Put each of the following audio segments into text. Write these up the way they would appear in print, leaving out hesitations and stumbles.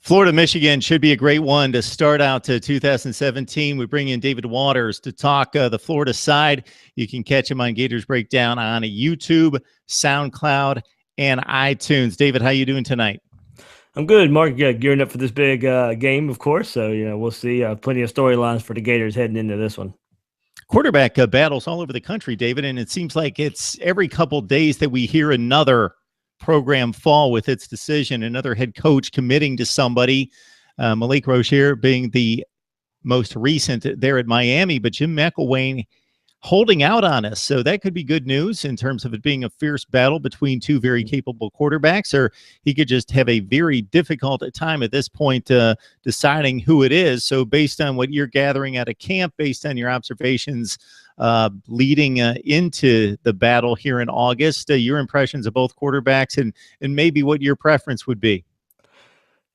Florida, Michigan should be a great one to start out to 2017. We bring in David Waters to talk the Florida side. You can catch him on Gators Breakdown on YouTube, SoundCloud, and iTunes. David, how you doing tonight? I'm good, Mark. Yeah, gearing up for this big game, of course. So, we'll see. Plenty of storylines for the Gators heading into this one. Quarterback battles all over the country, David, and it seems like it's every couple days that we hear another program fall with its decision, another head coach committing to somebody. Malik Rozier being the most recent there at Miami, but Jim McElwain holding out on us. So that could be good news in terms of it being a fierce battle between two very capable quarterbacks, or he could just have a very difficult time at this point deciding who it is. So based on what you're gathering out of camp, based on your observations leading into the battle here in August, your impressions of both quarterbacks and maybe what your preference would be.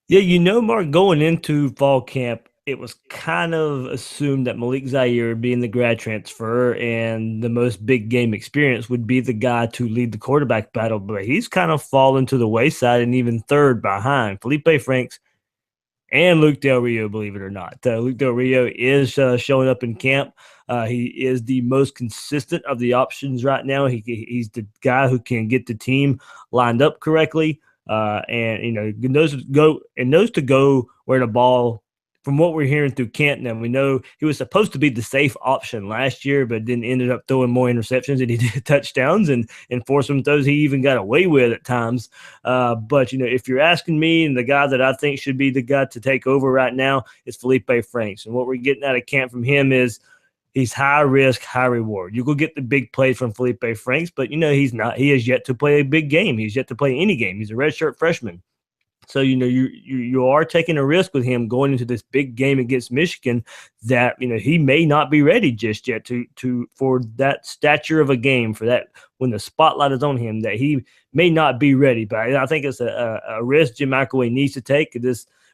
Yeah, Mark, going into fall camp, it was kind of assumed that Malik Zaire, being the grad transfer and the most big game experience, would be the guy to lead the quarterback battle, but he's kind of fallen to the wayside and even third behind Felipe Franks and Luke Del Rio, believe it or not. Luke Del Rio is showing up in camp. He is the most consistent of the options right now. He's the guy who can get the team lined up correctly, and knows to go where the ball. From what we're hearing through Canton, we know he was supposed to be the safe option last year, but then ended up throwing more interceptions than he did touchdowns and forced some throws he even got away with at times. But if you're asking me, and the guy that I think should be the guy to take over right now is Felipe Franks. And what we're getting out of camp from him is he's high risk, high reward. You go get the big plays from Felipe Franks, but he's not. He has yet to play a big game. He's yet to play any game. He's a redshirt freshman. So, you are taking a risk with him going into this big game against Michigan that, he may not be ready just yet for that stature of a game, for that when the spotlight is on him, that he may not be ready. But I think it's a risk Jim McElwain needs to take.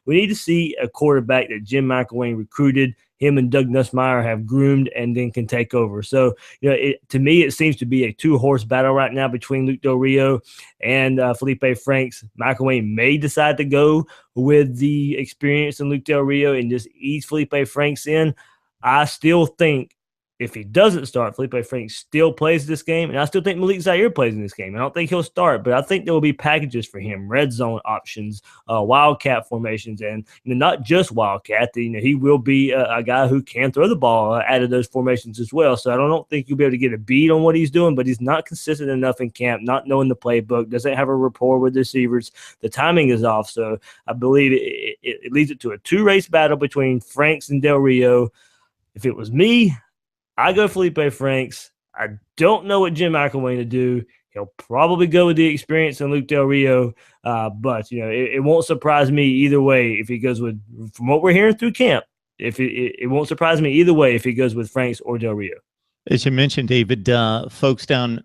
We need to see a quarterback that Jim McElwain recruited, him and Doug Nussmeier have groomed, and then can take over. So, to me, it seems to be a two-horse battle right now between Luke Del Rio and Felipe Franks. McElwain may decide to go with the experience in Luke Del Rio and just ease Felipe Franks in. I still think if he doesn't start, Felipe Franks still plays this game, and I still think Malik Zaire plays in this game. I don't think he'll start, but I think there will be packages for him, red zone options, wildcat formations, and not just wildcat. He will be a guy who can throw the ball out of those formations as well. So I don't think you'll be able to get a beat on what he's doing, but he's not consistent enough in camp, not knowing the playbook, doesn't have a rapport with the receivers. The timing is off, so I believe it leads it to a two-race battle between Franks and Del Rio. If it was me, I go Felipe Franks. I don't know what Jim McElwain to do. He'll probably go with the experience in Luke Del Rio, but it won't surprise me either way if he goes with. From what we're hearing through camp, if it won't surprise me either way if he goes with Franks or Del Rio. As you mentioned, David, folks down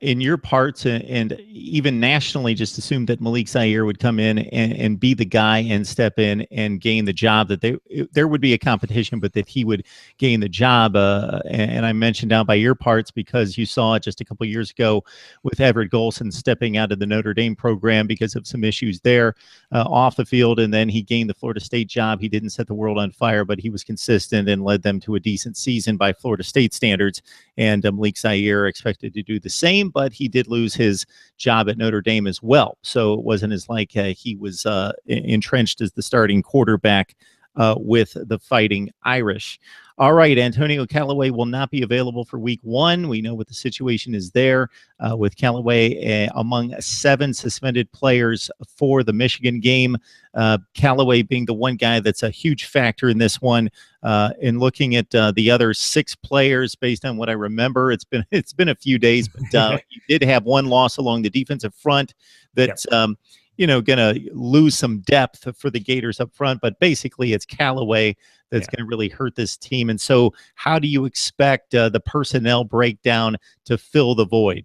in your parts and even nationally just assumed that Malik Zaire would come in and be the guy and step in and gain the job, that there would be a competition, but that he would gain the job. And I mentioned down by your parts because you saw it just a couple of years ago with Everett Golson stepping out of the Notre Dame program because of some issues there off the field. And then he gained the Florida State job. He didn't set the world on fire, but he was consistent and led them to a decent season by Florida State standards. And Malik Zaire expected to do the same, but he did lose his job at Notre Dame as well. So it wasn't as like he was entrenched as the starting quarterback with the Fighting Irish. All right, Antonio Callaway will not be available for week one. We know what the situation is there with Callaway among 7 suspended players for the Michigan game. Callaway being the one guy that's a huge factor in this one. In looking at the other 6 players, based on what I remember, it's been a few days, but you did have one loss along the defensive front that's going to lose some depth for the Gators up front. But basically, it's Callaway that's going to really hurt this team. And so how do you expect the personnel breakdown to fill the void?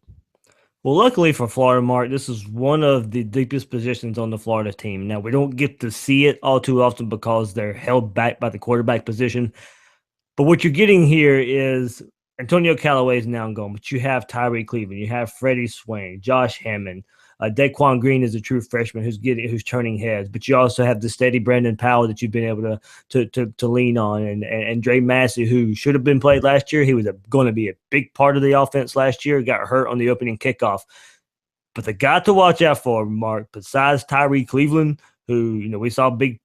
Well, luckily for Florida, Mark, this is one of the deepest positions on the Florida team. Now, we don't get to see it all too often because they're held back by the quarterback position. But what you're getting here is Antonio Callaway is now gone, but you have Tyree Cleveland, you have Freddie Swain, Josh Hammond, Daquan Green is a true freshman who's turning heads, but you also have the steady Brandon Powell that you've been able to lean on, and Dre Massey, who should have been played last year. He was going to be a big part of the offense last year. Got hurt on the opening kickoff. But the guy to watch out for, Mark, besides Tyree Cleveland, who we saw big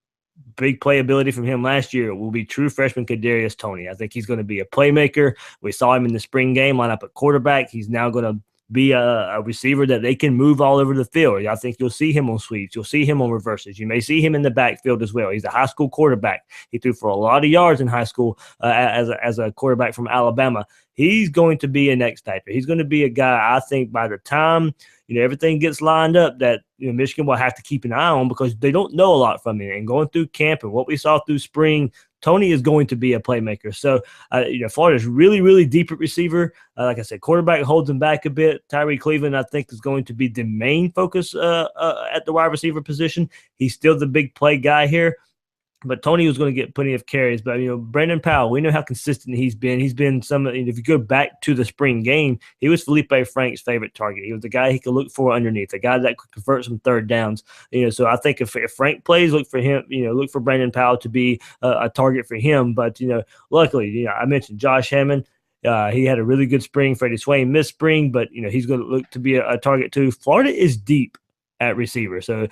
playability from him last year, will be true freshman Kadarius Toney. I think he's going to be a playmaker. We saw him in the spring game line up at quarterback. He's now going to be a receiver that they can move all over the field. I think you'll see him on sweeps. You'll see him on reverses. You may see him in the backfield as well. He's a high school quarterback. He threw for a lot of yards in high school as a quarterback from Alabama. He's going to be an X-typer. He's going to be a guy, I think, by the time everything gets lined up, that Michigan will have to keep an eye on, because they don't know a lot from him. And going through camp and what we saw through spring, Toney is going to be a playmaker. So, Florida's really, really deep at receiver. Like I said, quarterback holds them back a bit. Tyree Cleveland, I think, is going to be the main focus at the wide receiver position. He's still the big play guy here. But Toney was going to get plenty of carries. But, Brandon Powell, we know how consistent he's been. He's been if you go back to the spring game, he was Felipe Frank's favorite target. He was the guy he could look for underneath, the guy that could convert some third downs. So I think if Frank plays, look for him, look for Brandon Powell to be a target for him. But, luckily, I mentioned Josh Hammond. He had a really good spring. Freddie Swain missed spring, but, he's going to look to be a target too. Florida is deep at receiver. So,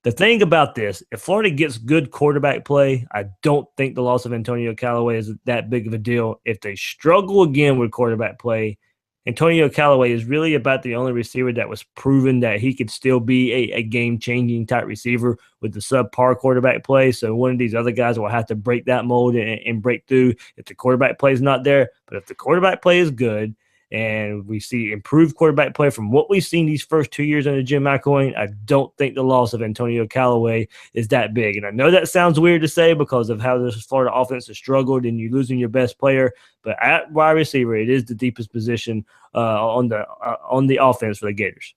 the thing about this, if Florida gets good quarterback play, I don't think the loss of Antonio Callaway is that big of a deal. If they struggle again with quarterback play, Antonio Callaway is really about the only receiver that was proven that he could still be a game-changing type receiver with the subpar quarterback play. So one of these other guys will have to break that mold and break through if the quarterback play is not there. But if the quarterback play is good, and we see improved quarterback play from what we've seen these first 2 years under Jim McElwain, I don't think the loss of Antonio Callaway is that big. And I know that sounds weird to say because of how this Florida offense has struggled and you're losing your best player, but at wide receiver, it is the deepest position on the offense for the Gators.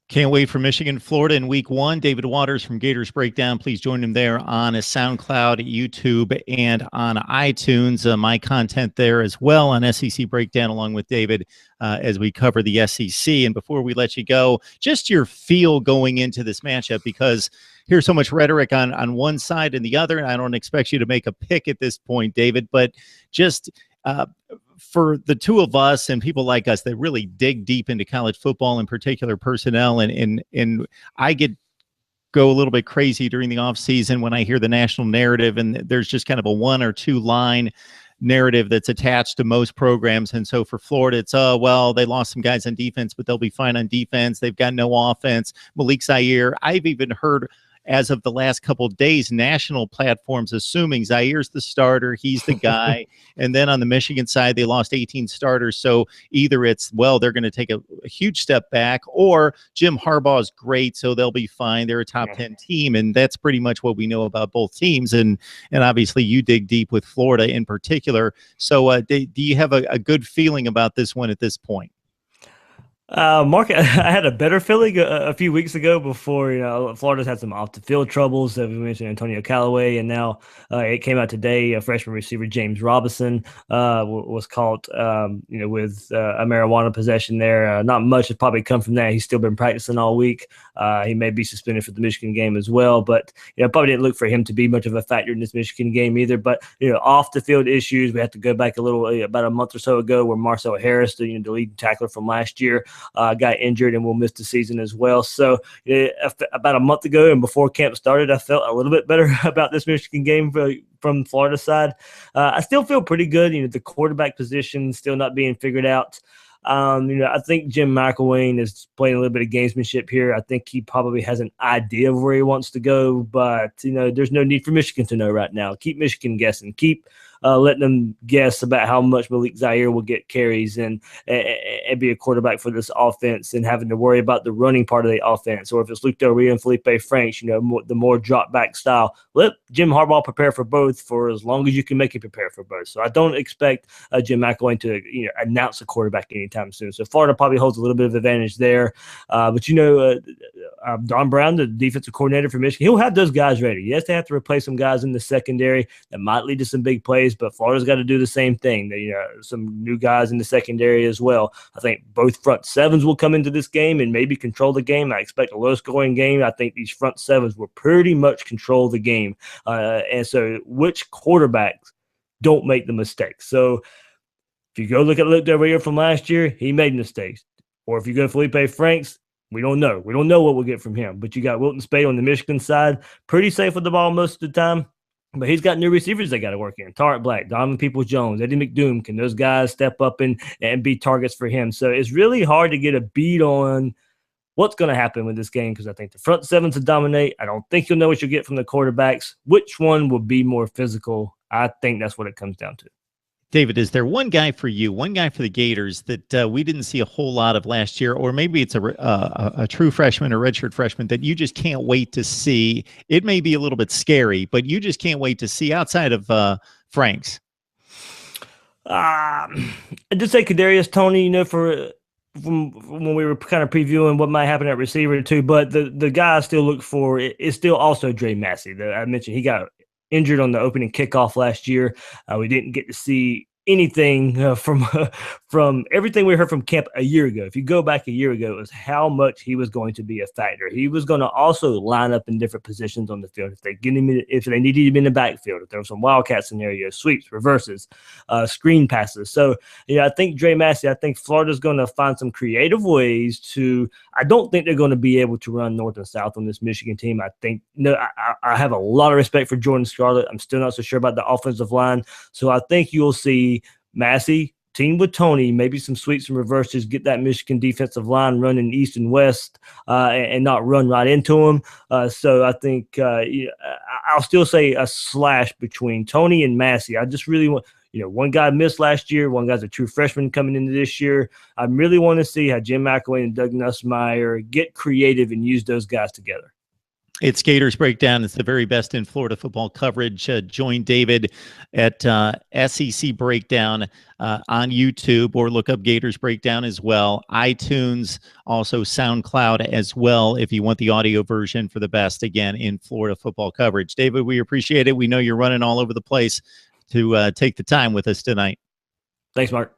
Can't wait for Michigan, Florida in week 1. David Waters from Gators Breakdown. Please join him there on SoundCloud, YouTube, and on iTunes. My content there as well on SEC Breakdown along with David as we cover the SEC. And before we let you go, just your feel going into this matchup, because here's so much rhetoric on one side and the other. And I don't expect you to make a pick at this point, David, but just for the two of us and people like us that really dig deep into college football, in particular personnel, and I go a little bit crazy during the off season when I hear the national narrative, and there's just kind of a 1 or 2 line narrative that's attached to most programs. And so for Florida, it's, well, they lost some guys on defense, but they'll be fine on defense. They've got no offense. Malik Zaire, I've even heard as of the last couple of days, national platforms assuming Zaire's the starter, he's the guy. And then on the Michigan side, they lost 18 starters. So either it's, well, they're going to take a huge step back, or Jim Harbaugh is great, so they'll be fine. They're a top 10 team. And that's pretty much what we know about both teams. And obviously you dig deep with Florida in particular. So do you have a good feeling about this one at this point? Mark, I had a better feeling a few weeks ago before, Florida's had some off the field troubles. We mentioned Antonio Callaway, and now it came out today, freshman receiver James Robinson was caught, with a marijuana possession there. Not much has probably come from that. He's still been practicing all week. He may be suspended for the Michigan game as well, but probably didn't look for him to be much of a factor in this Michigan game either. But off the field issues, we have to go back a little, about a month or so ago, where Marcel Harris, the leading tackler from last year, got injured and will miss the season as well. So about a month ago and before camp started, I felt a little bit better about this Michigan game from Florida side. I still feel pretty good. The quarterback position still not being figured out. I think Jim McElwain is playing a little bit of gamesmanship here. I think he probably has an idea of where he wants to go, but there's no need for Michigan to know right now. Keep Michigan guessing. Keep letting them guess about how much Malik Zaire will get carries and be a quarterback for this offense, and having to worry about the running part of the offense. Or if it's Luke Del Rio and Felipe Franks, the more drop back style. Let Jim Harbaugh prepare for both for as long as you can make him prepare for both. So I don't expect Jim McElwain to announce a quarterback anytime soon. So Florida probably holds a little bit of advantage there. But Don Brown, the defensive coordinator for Michigan, he'll have those guys ready. Yes, they have to replace some guys in the secondary that might lead to some big plays. secondaries, but Florida's got to do the same thing. Some new guys in the secondary as well. I think both front sevens will come into this game and maybe control the game. I expect a low-scoring game. I think these front sevens will pretty much control the game. And so which quarterbacks don't make the mistakes? So if you go look at Luke Del Rio from last year, he made mistakes. Or if you go Felipe Franks, we don't know. We don't know what we'll get from him. But you got Wilton Spade on the Michigan side, pretty safe with the ball most of the time. But he's got new receivers they got to work in. Tarek Black, Donovan Peoples-Jones, Eddie McDoom. Can those guys step up and be targets for him? So it's really hard to get a beat on what's going to happen with this game because I think the front sevens will dominate. I don't think you'll know what you'll get from the quarterbacks. Which one will be more physical? I think that's what it comes down to. David, is there one guy for you, one guy for the Gators that we didn't see a whole lot of last year, or maybe it's a true freshman or redshirt freshman that you just can't wait to see? It may be a little bit scary, but you just can't wait to see outside of Franks. I just say Kadarius Toney, from when we were kind of previewing what might happen at receiver too, but the guy I still look for is still also Dre Massey. I mentioned he got injured on the opening kickoff last year. We didn't get to see anything from everything we heard from camp a year ago. If you go back a year ago, it was how much he was going to be a factor. He was going to also line up in different positions on the field if they needed him in the backfield, if there were some wildcat scenarios, sweeps, reverses, screen passes. So I think Dre Massey, I think Florida's going to find some creative ways to. I don't think they're going to be able to run north and south on this Michigan team. I think I have a lot of respect for Jordan Scarlett. I'm still not so sure about the offensive line. So I think you'll see Massey team with Toney, maybe some sweeps and reverses, get that Michigan defensive line running east and west and not run right into them. So I think I'll still say a slash between Toney and Massey. I just really want, one guy missed last year. One guy's a true freshman coming into this year. I really want to see how Jim McElwain and Doug Nussmeier get creative and use those guys together. It's Gators Breakdown. It's the very best in Florida football coverage. Join David at SEC Breakdown on YouTube, or look up Gators Breakdown as well. iTunes, also SoundCloud as well, if you want the audio version for the best, again, in Florida football coverage. David, we appreciate it. We know you're running all over the place to take the time with us tonight. Thanks, Mark.